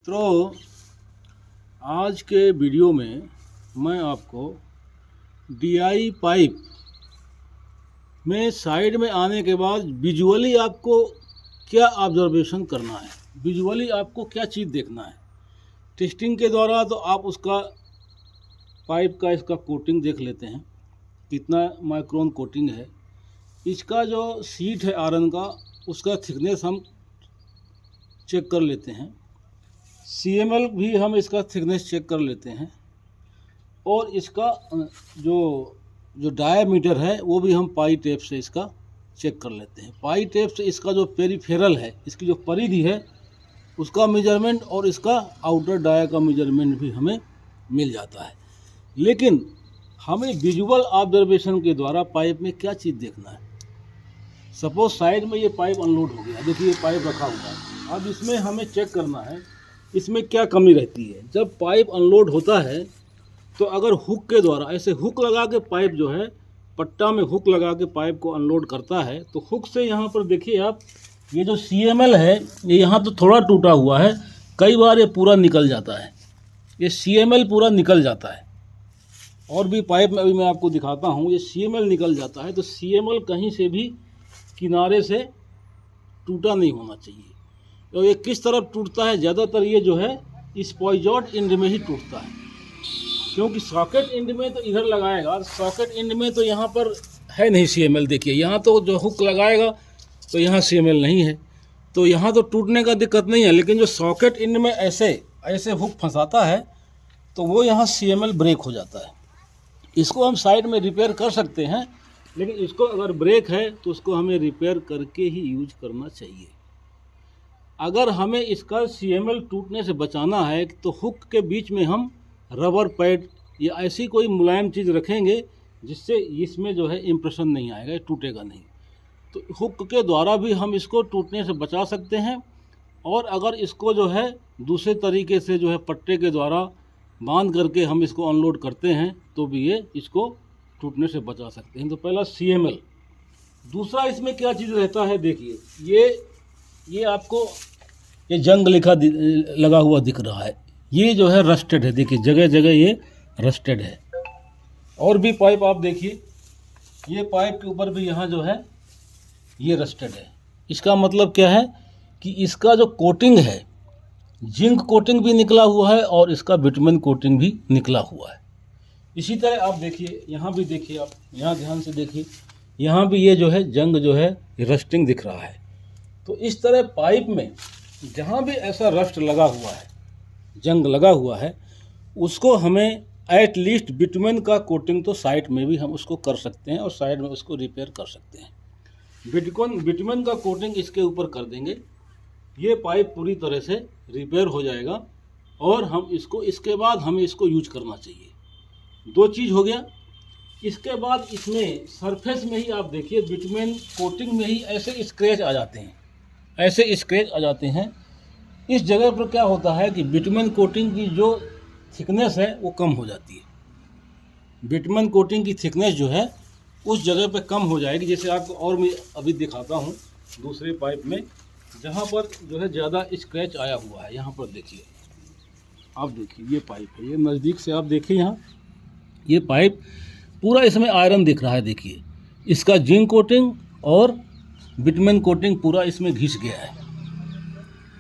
मित्रों, आज के वीडियो में मैं आपको DI पाइप में साइड में आने के बाद विजुअली आपको क्या ऑब्जर्वेशन करना है, विजुअली आपको क्या चीज़ देखना है। टेस्टिंग के द्वारा तो आप उसका पाइप का इसका कोटिंग देख लेते हैं, कितना माइक्रोन कोटिंग है। इसका जो सीट है आयरन का, उसका थिकनेस हम चेक कर लेते हैं। CML भी हम इसका थिकनेस चेक कर लेते हैं और इसका जो डायामीटर है वो भी हम पाई टेप से इसका चेक कर लेते हैं। पाई टेप से इसका जो पेरिफेरल है, इसकी जो परिधि है, उसका मेजरमेंट और इसका आउटर डाया का मेजरमेंट भी हमें मिल जाता है। लेकिन हमें विजुअल ऑब्जर्वेशन के द्वारा पाइप में क्या चीज़ देखना है। सपोज साइड में ये पाइप अनलोड हो गया, देखिए ये पाइप रखा हुआ है। अब इसमें हमें चेक करना है इसमें क्या कमी रहती है। जब पाइप अनलोड होता है तो अगर हुक के द्वारा ऐसे हुक लगा के पाइप जो है, पट्टा में हुक लगा के पाइप को अनलोड करता है, तो हुक से यहाँ पर देखिए आप, ये जो CML है ये यहाँ तो थोड़ा टूटा हुआ है, कई बार ये पूरा निकल जाता है, ये CML पूरा निकल जाता है। और भी पाइप में अभी मैं आपको दिखाता हूँ, ये CML निकल जाता है। तो CML कहीं से भी किनारे से टूटा नहीं होना चाहिए। तो ये किस तरफ टूटता है, ज़्यादातर ये जो है इस पॉइजॉट एंड में ही टूटता है, क्योंकि सॉकेट एंड में तो इधर लगाएगा, सॉकेट एंड में तो यहाँ पर है नहीं CML। देखिए यहाँ तो जो हुक लगाएगा तो यहाँ CML नहीं है, तो यहाँ तो टूटने का दिक्कत नहीं है। लेकिन जो सॉकेट एंड में ऐसे हुक फंसाता है तो वो यहाँ CML ब्रेक हो जाता है। इसको हम साइड में रिपेयर कर सकते हैं, लेकिन इसको अगर ब्रेक है तो उसको हमें रिपेयर करके ही यूज करना चाहिए। अगर हमें इसका CML टूटने से बचाना है तो हुक के बीच में हम रबर पैड या ऐसी कोई मुलायम चीज़ रखेंगे जिससे इसमें जो है इम्प्रेशन नहीं आएगा, टूटेगा नहीं। तो हुक के द्वारा भी हम इसको टूटने से बचा सकते हैं। और अगर इसको जो है दूसरे तरीके से जो है पट्टे के द्वारा बांध करके हम इसको अनलोड करते हैं तो भी ये इसको टूटने से बचा सकते हैं। तो पहला CML। दूसरा इसमें क्या चीज़ रहता है, देखिए ये आपको ये जंग लगा हुआ दिख रहा है, ये जो है रस्टेड है। देखिए जगह जगह ये रस्टेड है। और भी पाइप आप देखिए, ये पाइप के ऊपर भी यहाँ जो है ये रस्टेड है। इसका मतलब क्या है कि इसका जो कोटिंग है, जिंक कोटिंग भी निकला हुआ है और इसका बिटुमेन कोटिंग भी निकला हुआ है। इसी तरह आप देखिए, यहाँ भी देखिए, आप यहाँ ध्यान से देखिए, यहाँ भी ये जो है जंग जो है रस्टिंग दिख रहा है। तो इस तरह पाइप में जहाँ भी ऐसा रस्ट लगा हुआ है, जंग लगा हुआ है, उसको हमें एट लीस्ट बिटुमेन का कोटिंग तो साइड में भी हम उसको कर सकते हैं और साइड में उसको रिपेयर कर सकते हैं। बिटुमेन का कोटिंग इसके ऊपर कर देंगे, ये पाइप पूरी तरह से रिपेयर हो जाएगा और हम इसको इसके बाद हमें इसको यूज करना चाहिए। दो चीज़ हो गया। इसके बाद इसमें सरफेस में ही आप देखिए, बिटुमेन कोटिंग में ही ऐसे स्क्रैच आ जाते हैं, ऐसे स्क्रैच आ जाते हैं। इस जगह पर क्या होता है कि बिटुमेन कोटिंग की जो थिकनेस है वो कम हो जाती है। बिटुमेन कोटिंग की थिकनेस जो है उस जगह पे कम हो जाएगी। जैसे आपको और मैं अभी दिखाता हूँ दूसरे पाइप में, जहाँ पर जो है ज़्यादा स्क्रैच आया हुआ है। यहाँ पर देखिए, आप देखिए ये पाइप है, ये नज़दीक से आप देखिए, यहाँ ये पाइप पूरा इसमें आयरन दिख रहा है। देखिए इसका जिंक कोटिंग और बिटुमेन कोटिंग पूरा इसमें घिस गया है।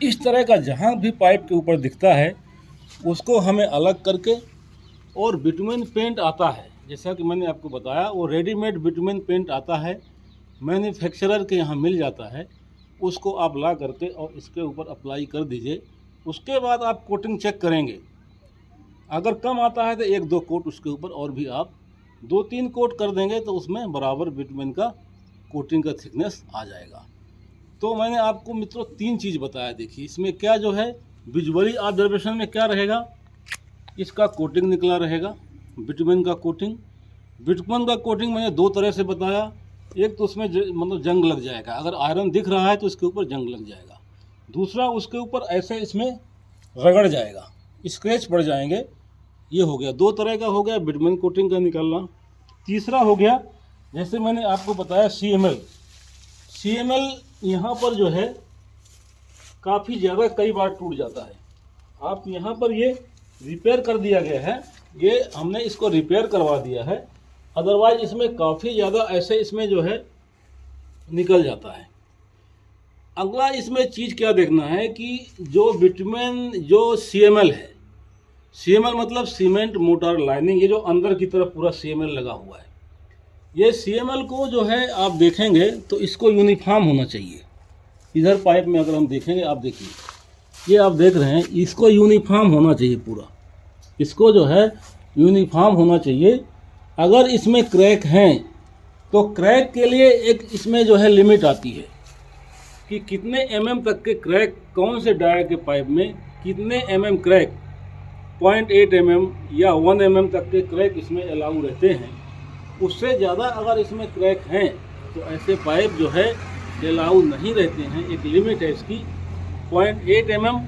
इस तरह का जहाँ भी पाइप के ऊपर दिखता है उसको हमें अलग करके, और बिटुमेन पेंट आता है, जैसा कि मैंने आपको बताया, वो रेडीमेड बिटुमेन पेंट आता है, मैन्युफैक्चरर के यहाँ मिल जाता है। उसको आप ला करके और इसके ऊपर अप्लाई कर दीजिए। उसके बाद आप कोटिंग चेक करेंगे, अगर कम आता है तो 1-2 कोट उसके ऊपर और भी आप 2-3 कोट कर देंगे तो उसमें बराबर बिटुमेन का कोटिंग का थिकनेस आ जाएगा। तो मैंने आपको मित्रों 3 चीज़ बताया। देखिए इसमें क्या जो है विजुअली ऑब्जर्वेशन में क्या रहेगा, इसका कोटिंग निकला रहेगा, बिटुमेन का कोटिंग। बिटुमेन का कोटिंग मैंने 2 तरह से बताया। एक तो उसमें मतलब जंग लग जाएगा, अगर आयरन दिख रहा है तो इसके ऊपर जंग लग जाएगा। दूसरा उसके ऊपर ऐसे इसमें रगड़ जाएगा, स्क्रैच पड़ जाएंगे। ये हो गया, 2 तरह का हो गया बिटुमेन कोटिंग का निकलना। तीसरा हो गया, जैसे मैंने आपको बताया CML यहाँ पर जो है काफ़ी ज़्यादा कई बार टूट जाता है। आप यहाँ पर ये रिपेयर कर दिया गया है, ये हमने इसको रिपेयर करवा दिया है, अदरवाइज इसमें काफ़ी ज़्यादा ऐसे इसमें जो है निकल जाता है। अगला इसमें चीज़ क्या देखना है कि जो बिटुमेन जो CML है, CML मतलब सीमेंट मोटर लाइनिंग, ये जो अंदर की तरफ पूरा CML लगा हुआ है, ये CML को जो है आप देखेंगे तो इसको यूनिफॉर्म होना चाहिए। इधर पाइप में अगर हम देखेंगे, आप देखिए, ये आप देख रहे हैं, इसको यूनिफॉर्म होना चाहिए पूरा, इसको जो है यूनिफॉर्म होना चाहिए। अगर इसमें क्रैक हैं तो क्रैक के लिए एक इसमें जो है लिमिट आती है कि कितने mm तक के क्रैक, कौन से डाया के पाइप में कितने mm क्रैक, 0.8 mm या 1 mm तक के क्रैक इसमें अलाउ रहते हैं। उससे ज़्यादा अगर इसमें क्रैक हैं तो ऐसे पाइप जो है अलाउ नहीं रहते हैं। एक लिमिट है इसकी, 0.8 mm,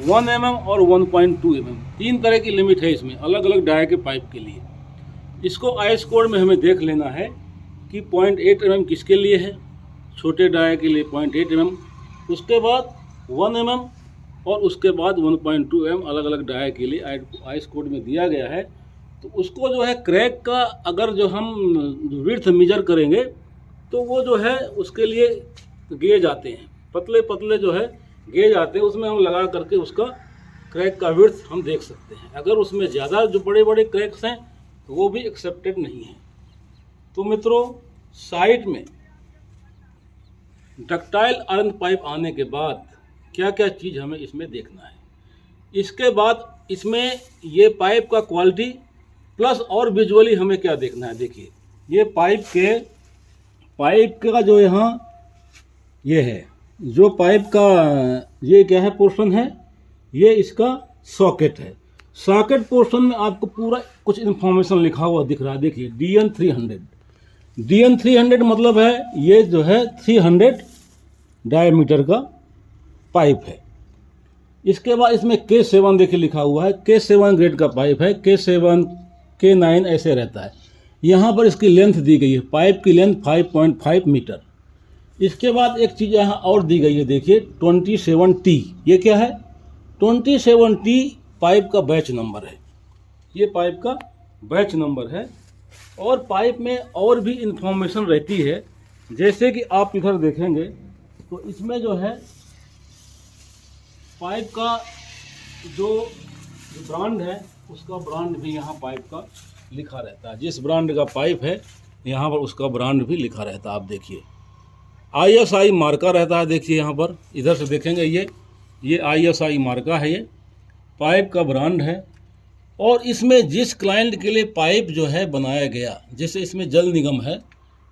1 mm और 1.2 mm, 3 तरह की लिमिट है इसमें अलग अलग डाया के पाइप के लिए। इसको आईएस कोड में हमें देख लेना है कि 0.8 mm किसके लिए है, छोटे डाया के लिए 0.8 mm, उसके बाद 1 mm और उसके बाद 1.2 mm अलग अलग डाया के लिए आईएस कोड में दिया गया है। तो उसको जो है क्रैक का अगर जो हम विड्थ मेजर करेंगे तो वो जो है उसके लिए गेज आते हैं, पतले पतले जो है गेज आते हैं, उसमें हम लगा करके उसका क्रैक का विड्थ हम देख सकते हैं। अगर उसमें ज़्यादा जो बड़े बड़े क्रैक्स हैं तो वो भी एक्सेप्टेड नहीं है। तो मित्रों, साइट में डक्टाइल आयरन पाइप आने के बाद क्या क्या चीज़ हमें इसमें देखना है, इसके बाद इसमें ये पाइप का क्वालिटी प्लस और विजुअली हमें क्या देखना है। देखिए, ये पाइप का जो यहाँ ये है, जो पाइप का ये क्या है पोर्शन है, ये इसका सॉकेट है। सॉकेट पोर्शन में आपको पूरा कुछ इन्फॉर्मेशन लिखा हुआ दिख रहा है। देखिए, DN 300 मतलब है ये जो है 300 डायमीटर का पाइप है। इसके बाद इसमें K7 देखिए लिखा हुआ है, K7 ग्रेड का पाइप है, K7 K9 ऐसे रहता है। यहाँ पर इसकी लेंथ दी गई है, पाइप की लेंथ 5.5 मीटर। इसके बाद एक चीज़ यहाँ और दी गई है, देखिए 27T, ये क्या है, 27T पाइप का बैच नंबर है, ये पाइप का बैच नंबर है। और पाइप में और भी इंफॉर्मेशन रहती है, जैसे कि आप इधर देखेंगे तो इसमें जो है पाइप का जो ब्रांड है उसका ब्रांड भी यहाँ पाइप का लिखा रहता है। जिस ब्रांड का पाइप है यहाँ पर उसका ब्रांड भी लिखा रहता है। आप देखिए, ISI मार्का रहता है। देखिए यहाँ पर इधर से देखेंगे, ये ISI मार्का है, ये पाइप का ब्रांड है। और इसमें जिस क्लाइंट के लिए पाइप जो है बनाया गया, जैसे इसमें जल निगम है,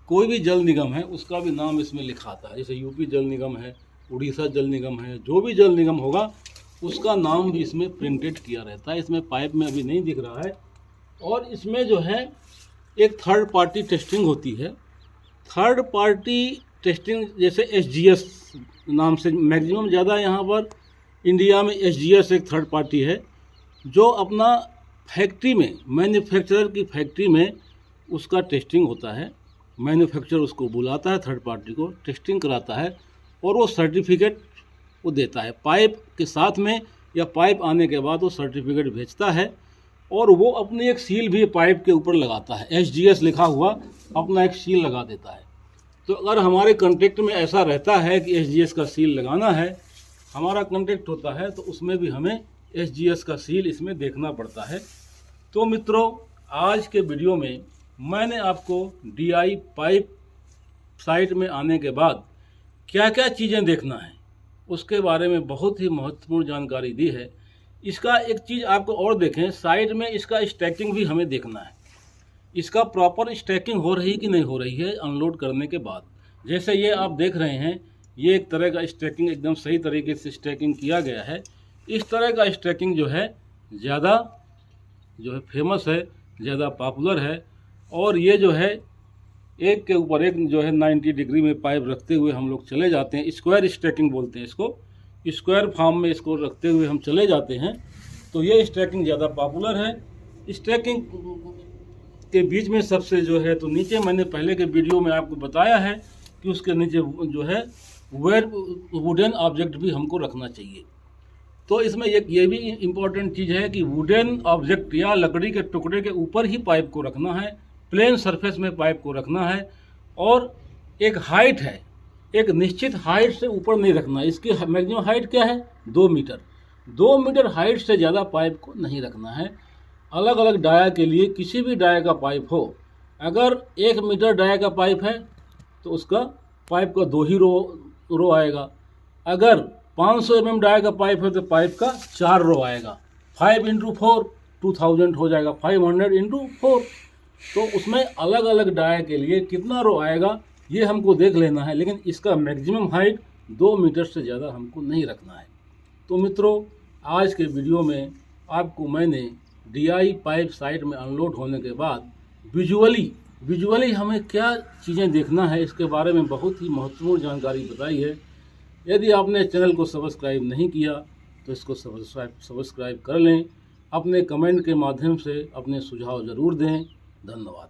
कोई भी जल निगम है उसका भी नाम इसमें लिखा आता है। जैसे यूपी जल निगम है, उड़ीसा जल निगम है, जो भी जल निगम होगा उसका नाम भी इसमें प्रिंटेड किया रहता है। इसमें पाइप में अभी नहीं दिख रहा है। और इसमें जो है एक थर्ड पार्टी टेस्टिंग होती है। थर्ड पार्टी टेस्टिंग जैसे SGS नाम से मैक्सिमम ज़्यादा यहाँ पर इंडिया में SGS एक थर्ड पार्टी है, जो अपना फैक्ट्री में, मैन्युफैक्चरर की फैक्ट्री में उसका टेस्टिंग होता है। मैन्युफैक्चरर उसको बुलाता है, थर्ड पार्टी को टेस्टिंग कराता है और वो सर्टिफिकेट वो देता है पाइप के साथ में, या पाइप आने के बाद वो सर्टिफिकेट भेजता है। और वो अपनी एक सील भी पाइप के ऊपर लगाता है, SGS लिखा हुआ अपना एक सील लगा देता है। तो अगर हमारे कॉन्ट्रैक्ट में ऐसा रहता है कि SGS का सील लगाना है, हमारा कॉन्ट्रैक्ट होता है, तो उसमें भी हमें SGS का सील इसमें देखना पड़ता है। तो मित्रों, आज के वीडियो में मैंने आपको DI पाइप साइट में आने के बाद क्या क्या चीज़ें देखना है उसके बारे में बहुत ही महत्वपूर्ण जानकारी दी है। इसका एक चीज़ आपको और देखें, साइड में इसका स्टैकिंग भी हमें देखना है, इसका प्रॉपर स्टैकिंग हो रही कि नहीं हो रही है अनलोड करने के बाद। जैसे ये आप देख रहे हैं, ये एक तरह का स्टैकिंग एकदम सही तरीके से स्टैकिंग किया गया है। इस तरह का स्टैकिंग जो है ज़्यादा जो है फेमस है, ज़्यादा पॉपुलर है। और ये जो है एक के ऊपर एक जो है 90 डिग्री में पाइप रखते हुए हम लोग चले जाते हैं, स्क्वायर स्टैकिंग बोलते हैं इसको, स्क्वायर फॉर्म में इसको रखते हुए हम चले जाते हैं। तो ये स्टैकिंग ज़्यादा पॉपुलर है। स्टैकिंग के बीच में सबसे जो है, तो नीचे मैंने पहले के वीडियो में आपको बताया है कि उसके नीचे जो है वुडन ऑब्जेक्ट भी हमको रखना चाहिए। तो इसमें ये भी इम्पोर्टेंट चीज़ है कि वुडन ऑब्जेक्ट या लकड़ी के टुकड़े के ऊपर ही पाइप को रखना है, प्लेन सरफेस में पाइप को रखना है, और एक हाइट है, एक निश्चित हाइट से ऊपर नहीं रखना है। इसकी मैक्सिमम हाइट क्या है? 2 मीटर। 2 मीटर हाइट से ज़्यादा पाइप को नहीं रखना है। अलग अलग डाया के लिए किसी भी डाया का पाइप हो, अगर 1 मीटर डाया का पाइप है तो उसका पाइप का 2 ही रो आएगा। अगर 500 mm डाया का पाइप है तो पाइप का 4 रो आएगा। 5 × 4 2000 हो जाएगा, 500 × 4। तो उसमें अलग अलग डाया के लिए कितना रो आएगा ये हमको देख लेना है, लेकिन इसका मैक्सिमम हाइट 2 मीटर से ज़्यादा हमको नहीं रखना है। तो मित्रों, आज के वीडियो में आपको मैंने DI पाइप साइट में अनलोड होने के बाद विजुअली हमें क्या चीज़ें देखना है, इसके बारे में बहुत ही महत्वपूर्ण जानकारी बताई है। यदि आपने चैनल को सब्सक्राइब नहीं किया तो इसको सब्सक्राइब कर लें। अपने कमेंट के माध्यम से अपने सुझाव ज़रूर दें। धन्यवाद।